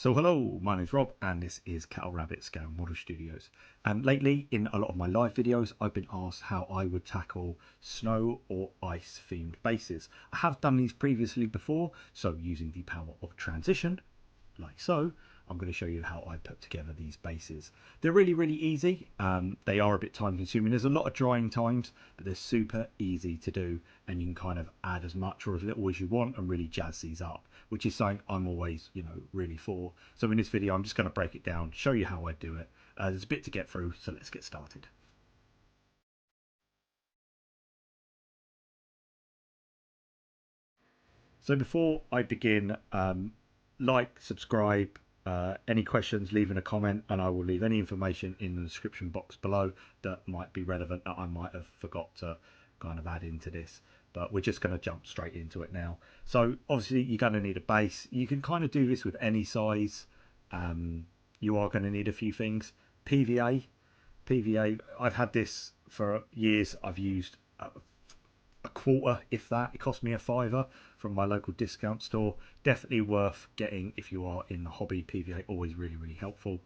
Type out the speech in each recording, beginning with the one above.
So hello, my name's Rob and this is Cattle Rabbit Scale Model Studios. And lately in a lot of my live videos I've been asked how I would tackle snow or ice themed bases. I have done these previously before, so using the power of transition, like so, I'm going to show you how I put together these bases. They're really easy. They are a bit time consuming. There's a lot of drying times, but they're super easy to do, and you can kind of add as much or as little as you want and really jazz these up, which is something I'm always, really for. So in this video, I'm just going to break it down, show you how I do it. There's a bit to get through, so let's get started. So before I begin, like, subscribe, any questions, leave in a comment, and I will leave any information in the description box below that might be relevant that I might have forgot to kind of add into this. But we're just going to jump straight into it now. So obviously you're going to need a base. You can kind of do this with any size. You are going to need a few things. PVA. I've had this for years. I've used a quarter, if that. It cost me a fiver from my local discount store. Definitely worth getting if you are in the hobby. PVA always really helpful.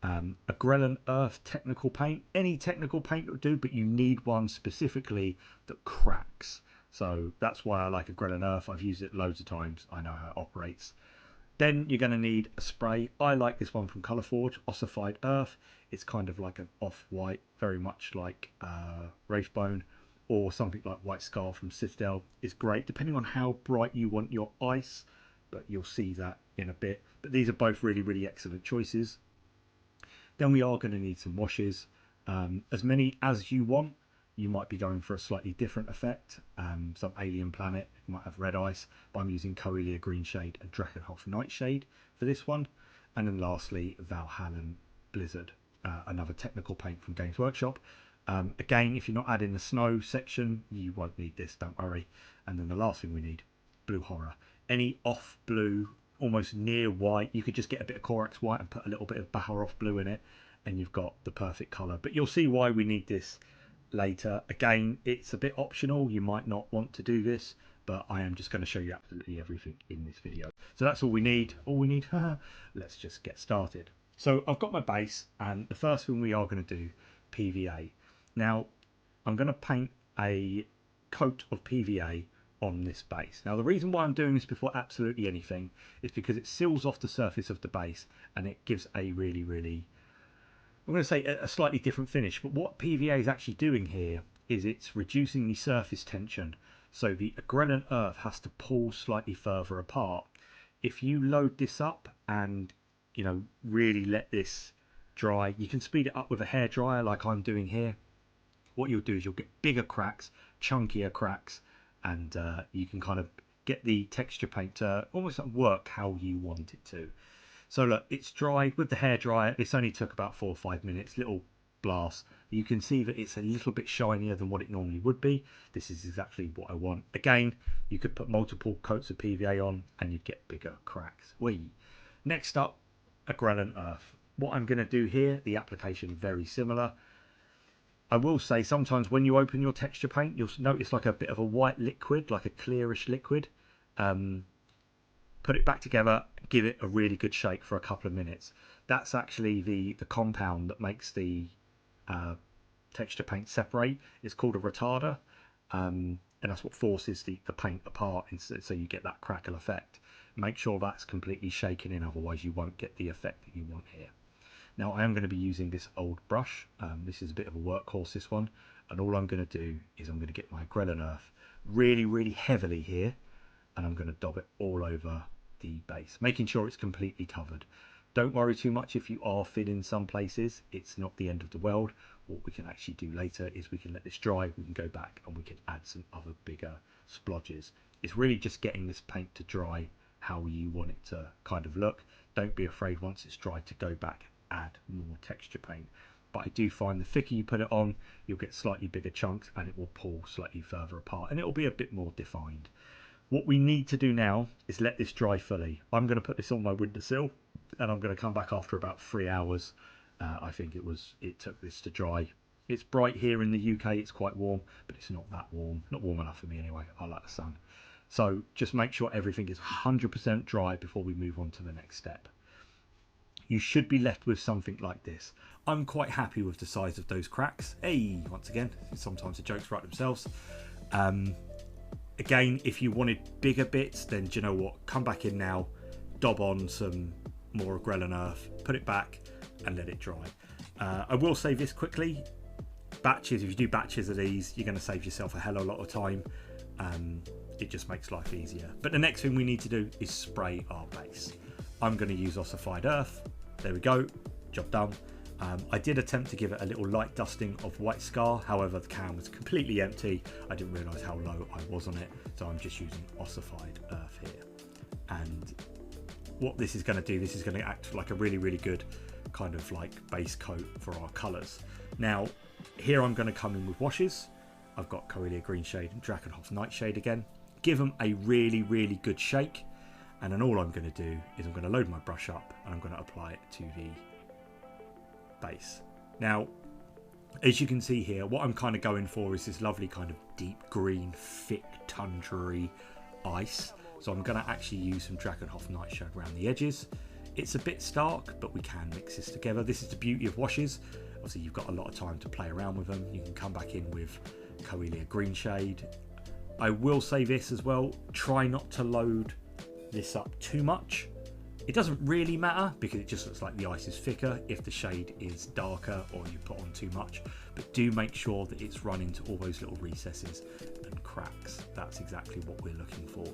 Aggrellan earth technical paint, any technical paint will do, but you need one specifically that cracks. So that's why I like aggrellan earth. I've used it loads of times. I know how it operates. Then you're going to need a spray. I like this one from Colourforge, ossified earth. It's kind of like an off-white, very much like Wraithbone, or something like White Scar from Citadel. Is great depending on how bright you want your ice, but you'll see that in a bit. But these are both really excellent choices. Then we are going to need some washes, as many as you want. You might be going for a slightly different effect. Some alien planet might have red ice, but I'm using coelia green shade and drakenhoff nightshade for this one. And then lastly, valhallan blizzard, another technical paint from Games Workshop. Again, if you're not adding the snow section, you won't need this, don't worry. And then the last thing we need, blue horror. Any off blue, almost near white, you could just get a bit of Corax white and put a little bit of Baharoff blue in it, and you've got the perfect colour. But you'll see why we need this later. Again, it's a bit optional. You might not want to do this, but I am just going to show you absolutely everything in this video. So that's all we need. Let's just get started. So I've got my base, and the first thing we are going to do, PVA. Now I'm going to paint a coat of PVA on this base. Now the reason why I'm doing this before absolutely anything is because it seals off the surface of the base and it gives a really I'm going to say a slightly different finish. But what PVA is actually doing here is it's reducing the surface tension, so the aggrellan earth has to pull slightly further apart. If you load this up and really let this dry, you can speed it up with a hairdryer like I'm doing here. What you'll do is you'll get bigger cracks, chunkier cracks, and you can kind of get the texture paint to almost work how you want it to. So look, it's dry with the hairdryer. This only took about 4 or 5 minutes, little blast. You can see that it's a little bit shinier than what it normally would be. This is exactly what I want. Again, you could put multiple coats of PVA on and you'd get bigger cracks. Next up, aggrellan earth. What I'm going to do here, the application very similar. I will say sometimes when you open your texture paint, you'll notice like a bit of a white liquid, like a clearish liquid. Put it back together, give it a really good shake for a couple of minutes. That's actually the compound that makes the texture paint separate. It's called a retarder, and that's what forces the paint apart, so you get that crackle effect. Make sure that's completely shaken in, otherwise you won't get the effect that you want here. Now I am going to be using this old brush. This is a bit of a workhorse, this one, and all I'm going to do is I'm going to get my aggrellan earth really heavily here, and I'm going to daub it all over the base, making sure it's completely covered. Don't worry too much if you are thin in some places. It's not the end of the world. What we can actually do later is we can let this dry, we can go back and we can add some other bigger splodges. It's really just getting this paint to dry how you want it to kind of look. Don't be afraid once it's dry to go back, add more texture paint. But I do find the thicker you put it on, you'll get slightly bigger chunks and it will pull slightly further apart and it will be a bit more defined. What we need to do now is let this dry fully. I'm going to put this on my windowsill and I'm going to come back after about 3 hours. I think it took this to dry. It's bright here in the UK, it's quite warm, but it's not that warm. Not warm enough for me anyway. I like the sun. So just make sure everything is 100% dry before we move on to the next step. you should be left with something like this. I'm quite happy with the size of those cracks. Hey, once again, sometimes the jokes write themselves. Again, if you wanted bigger bits, then do you know what? Come back in now, dob on some more aggrellan earth, put it back and let it dry. I will say this quickly. Batches, if you do batches of these, you're going to save yourself a hell of a lot of time. It just makes life easier. But the next thing we need to do is spray our base. I'm going to use ossified earth. There we go, job done. I did attempt to give it a little light dusting of white scar, however the can was completely empty. I didn't realise how low I was on it, so I'm just using ossified earth here. And what this is going to do, this is going to act like a really, really good kind of like base coat for our colours. Now, here I'm going to come in with washes. I've got Coelia Green Shade and Drakenhoff Nightshade again. Give them a really, really good shake. And then all I'm going to do is I'm going to load my brush up and I'm going to apply it to the base. Now, as you can see here, what I'm kind of going for is this lovely kind of deep green, thick, tundra-y ice. So I'm going to actually use some Drakenhoff Nightshade around the edges. It's a bit stark, but we can mix this together. This is the beauty of washes. Obviously, you've got a lot of time to play around with them. You can come back in with Coelia Green Shade. I will say this as well, try not to load this up too much. It doesn't really matter because it just looks like the ice is thicker if the shade is darker or you put on too much, but do make sure that it's run into all those little recesses and cracks. That's exactly what we're looking for.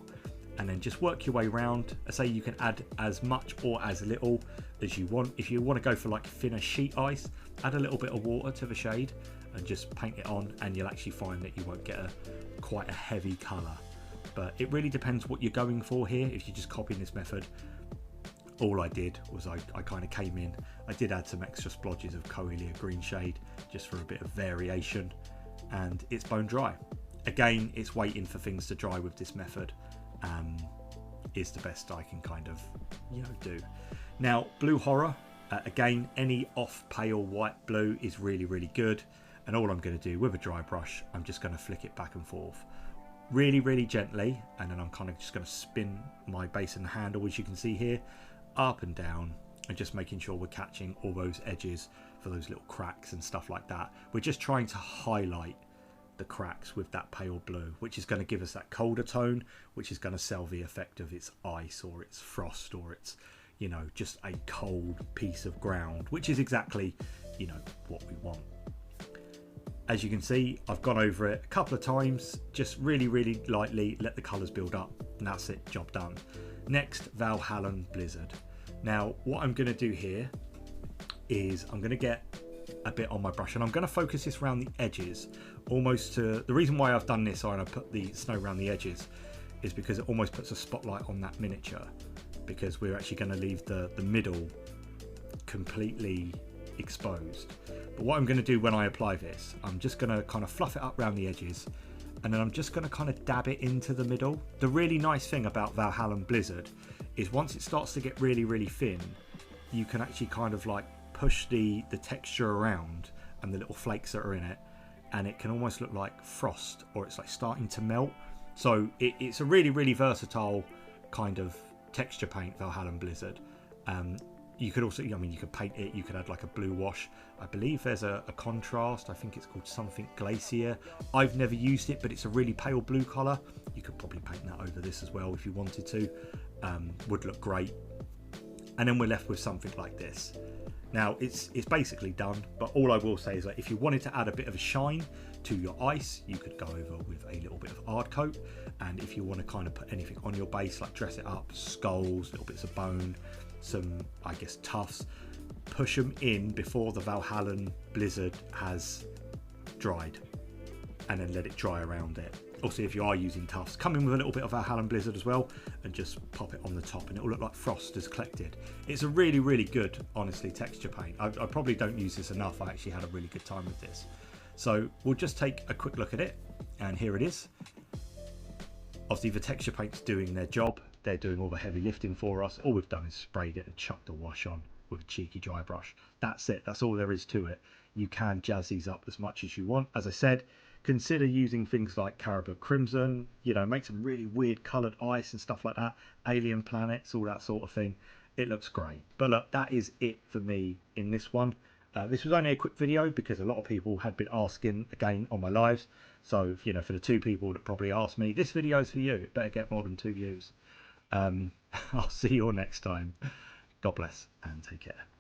And then just work your way around. I say you can add as much or as little as you want. If you want to go for like thinner sheet ice, add a little bit of water to the shade and just paint it on, and you'll actually find that you won't get quite a heavy colour. But it really depends what you're going for here. If you're just copying this method, all I did was I kind of came in, I did add some extra splodges of Coelia Green Shade just for a bit of variation, and it's bone dry. Again, it's waiting for things to dry with this method. Is the best I can kind of do. Now, blue horror, again, any off pale white blue is really, really good, and all I'm going to do with a dry brush, I'm just going to flick it back and forth really, really gently, and then I'm kind of just going to spin my base and handle, as you can see here, up and down, and just making sure we're catching all those edges for those little cracks and stuff like that. We're just trying to highlight the cracks with that pale blue, which is going to give us that colder tone, which is going to sell the effect of it's ice or it's frost or it's just a cold piece of ground, which is exactly what we want. As you can see, I've gone over it a couple of times, just really, really lightly, let the colours build up, and that's it, job done. Next, Valhallan Blizzard. Now, what I'm going to do here is I'm going to get a bit on my brush and I'm going to focus this around the edges, almost to the reason why I've done this and I put the snow around the edges is because it almost puts a spotlight on that miniature, because we're actually going to leave the middle completely exposed. But what I'm going to do when I apply this, I'm just going to kind of fluff it up around the edges, and then I'm just going to kind of dab it into the middle. The really nice thing about Valhallan Blizzard is once it starts to get really, really thin, you can actually kind of like push the texture around and the little flakes that are in it, and it can almost look like frost, or it's like starting to melt. So it's a really, really versatile kind of texture paint, Valhallan Blizzard. You could also, you could paint it, you could add like a blue wash. I believe there's a contrast, I think it's called something Glacier. I've never used it, but it's a really pale blue colour. You could probably paint that over this as well if you wanted to. Would look great. And then we're left with something like this. Now, it's basically done, but all I will say is that if you wanted to add a bit of a shine to your ice, you could go over with a little bit of hard coat. And if you want to kind of put anything on your base, like dress it up, skulls, little bits of bone, some, I guess, tufts, push them in before the Valhallan Blizzard has dried, and then let it dry around it. Also, if you are using tufts, come in with a little bit of Valhallan Blizzard as well and just pop it on the top, and it will look like frost has collected. It's a really, really good, honestly, texture paint. I probably don't use this enough. I actually had a really good time with this. So we'll just take a quick look at it, and here it is. Obviously, the texture paint's doing their job. They're doing all the heavy lifting for us. All we've done is sprayed it and chucked a wash on with a cheeky dry brush. That's it. That's all there is to it. You can jazz these up as much as you want. As I said, consider using things like Caribou Crimson, make some really weird coloured ice and stuff like that, alien planets, all that sort of thing. it looks great. But look, that is it for me in this one. This was only a quick video because a lot of people had been asking again on my lives. So, you know, for the 2 people that probably asked me, this video is for you, it better get more than 2 views. I'll see you all next time. God bless and take care.